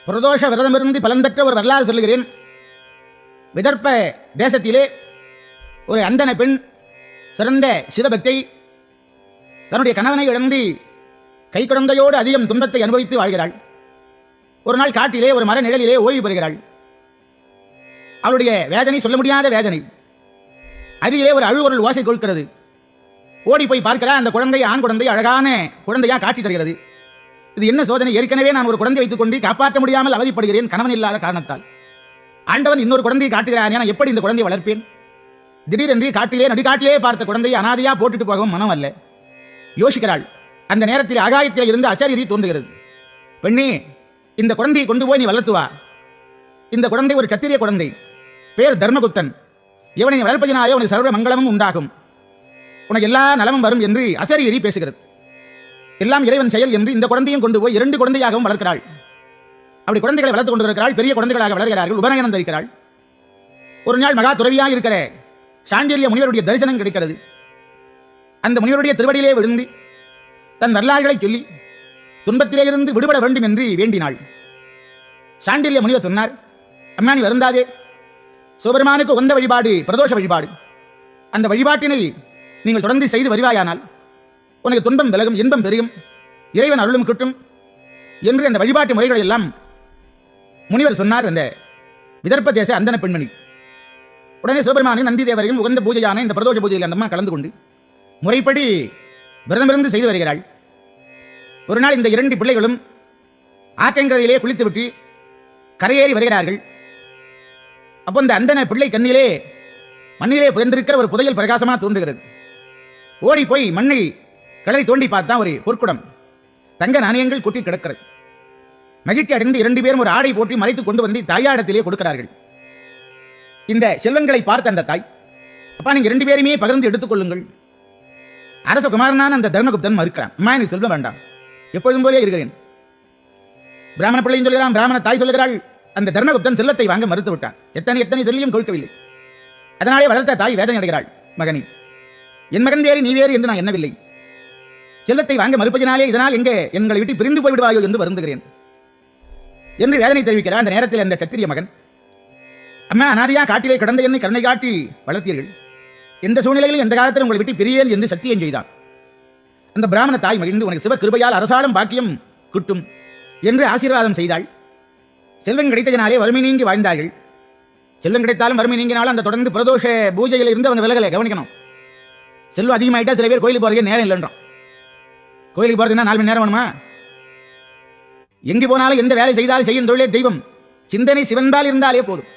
பிரதோஷ விரதமிருந்து பலன் பெற்ற ஒரு வரலாறு சொல்லுகிறேன். விதர்ப்ப தேசத்திலே ஒரு அந்தன பெண், சிறந்த சிவபக்தை, தன்னுடைய கணவனை இழந்து கை குழந்தையோடு அதிகம் துன்பத்தை அனுபவித்து வாழ்கிறாள். ஒரு நாள் காட்டிலே ஒரு மர நிழலிலே ஓய்வு பெறுகிறாள். அவளுடைய வேதனை சொல்ல முடியாத வேதனை. அருகிலே ஒரு அழுகுரல் ஓசை கொள்கிறது. ஓடி போய் பார்க்கிறார். அந்த குழந்தை ஆண் குழந்தை, அழகான குழந்தையா காட்சி தருகிறது. இது என்ன சோதனை? ஏற்கனவே நான் ஒரு குழந்தை வைத்துக் கொண்டு காப்பாற்ற முடியாமல் அவதிப்படுகிறேன் கணவன் இல்லாத காரணத்தால். ஆண்டவன் இன்னொரு குழந்தையை காட்டுகிறான். நான் எப்படி இந்த குழந்தையை வளர்ப்பேன்? திடீரென்று காட்டிலே நடுக்காட்டிலே பார்த்த குழந்தையை அனாதையா போட்டுட்டு போகவும் மனம் அல்ல. யோசிக்கிறாள். அந்த நேரத்தில் ஆகாயத்தில் இருந்து அசரீரி தோன்றுகிறது. பெண்ணே, இந்த குழந்தையை கொண்டு போய் நீ வளர்த்து வா. இந்த குழந்தை ஒரு கத்திரிய குழந்தை, பேர் தர்மகுப்தன். இவனை வளர்ப்பதினாலே உனக்கு சர்வ மங்களமும் உண்டாகும், உனக்கு எல்லா நலமும் வரும் என்று அசரீரி பேசுகிறது. எல்லாம் இறைவன் செயல் என்று இந்த குழந்தையும் கொண்டு போய் 2 குழந்தையாகவும் வளர்க்கிறாள். அப்படி குழந்தைகளை வளர்த்து கொண்டிருக்கிறாள். பெரிய குழந்தைகளாக வளர்கிறார்கள். உபநயனம் தரிக்கிறாள். ஒரு நாள் மகா துறவியாக இருக்கிற சாண்டில்ய முனிவருடைய தரிசனம் கிடைக்கிறது. அந்த முனிவருடைய திருவடியிலே விழுந்து தன் வரலாறுகளை சொல்லி துன்பத்திலே இருந்து விடுபட வேண்டும் என்று வேண்டினாள். சாண்டில்ய முனிவர் சொன்னார், அம்மா நீ வருந்தாதே. சிவபெருமானுக்கு உகந்த வழிபாடு பிரதோஷ வழிபாடு. அந்த வழிபாட்டினை நீங்கள் தொடர்ந்து செய்து வருவாயானால் உனக்கு துன்பம் விலகும், இன்பம் பெருகும், இறைவன் அருளும் கிட்டும் என்று அந்த வழிபாட்டு முறைகளை எல்லாம் முனிவர் சொன்னார். அந்த விதர்ப்ப தேச அந்தன பெண்மணி உடனே சிவபெருமானின் நந்தி தேவரையும் உகந்த பூஜையான இந்த பிரதோஷ பூஜையில் அந்த அம்மா கலந்து கொண்டு முறைப்படி விரதமிருந்து செய்து வருகிறாள். ஒரு நாள் இந்த 2 பிள்ளைகளும் ஆற்றங்கரையிலே குளித்துவிட்டு கரையேறி வருகிறார்கள். அப்போ இந்த அந்தன பிள்ளை கண்ணிலே மண்ணிலே புதைந்திருக்கிற ஒரு புதையல் பிரகாசமாக தோன்றுகிறது. ஓடி போய் மண்ணை கிளறி தோண்டி பார்த்தா ஒரு பொற்குடம், தங்க நாணயங்கள் கொட்டி கிடக்கிறது. மகிழ்ச்சி அடைந்து 2 பேரும் ஒரு ஆடை போட்டு மறைத்து கொண்டு வந்து தாயாடத்திலே கொடுக்கிறார்கள். இந்த செல்வங்களை பார்த்த அந்த தாய், அப்பா நீங்க 2 பேருமே பகிர்ந்து எடுத்துக்கொள்ளுங்கள். அரச குமாரனான அந்த தர்மகுப்தன் மறுக்கிறான். அம்மா எனக்கு செல்வம் வேண்டாம், எப்பொழுதும் போலே இருக்கிறேன். பிராமண பிள்ளையும் சொல்கிறான், பிராமண தாய் சொல்லுகிறாள். அந்த தர்மகுப்தன் செல்வத்தை வாங்க மறுத்து விட்டான். எத்தனை சொல்லியும் கொடுக்கவில்லை. அதனாலே வளர்த்த தாய் வேதனை அடைகிறாள். மகனே, என் மகன் வேறு நீ வேறு என்று நான் எண்ணவில்லை. செல்வத்தை வாங்க மறுப்பதினாலே இதனால் எங்களை விட்டு பிரிந்து போய்விடுவாயோ என்று வருந்துகிறேன் என்று வேதனை தெரிவிக்கிறார். அந்த நேரத்தில் அந்த கத்திரிய மகன், அம்மா அனாதியா காட்டிலே கிடந்த என்னை கருணை காட்டி வளர்த்தீர்கள். எந்த சூழ்நிலையிலும் எந்த காலத்தில் உங்களை விட்டு பிரியேன் என்று சத்தியம் செய்தான். அந்த பிராமண தாய் மகிழ்ந்து உனக்கு சிவ கிருபையால் அரசாளும் பாக்கியம் கிட்டும் என்று ஆசீர்வாதம் செய்தாள். செல்வம் கிடைத்ததினாலே வறுமை நீங்கி வாழ்ந்தார்கள். செல்வம் கிடைத்தாலும் வறுமை நீங்கினாலும் அந்த தொடர்ந்து பிரதோஷ பூஜையில் இருந்து அவங்க விலகலை கவனிக்கணும். செல்வம் அதிகமாயிட்டா சில பேர் கோயிலுக்கு போறதுக்கு நேரம் இல்லைன்றான். கோயிலுக்கு போறதுன்னா 4 மணி நேரம் வேணுமா? எங்கு போனாலும் எந்த வேலை செய்தாலும் செய்யும் தொழிலே தெய்வம். சிந்தனை சிவன்பால் இருந்தாலே போதும்.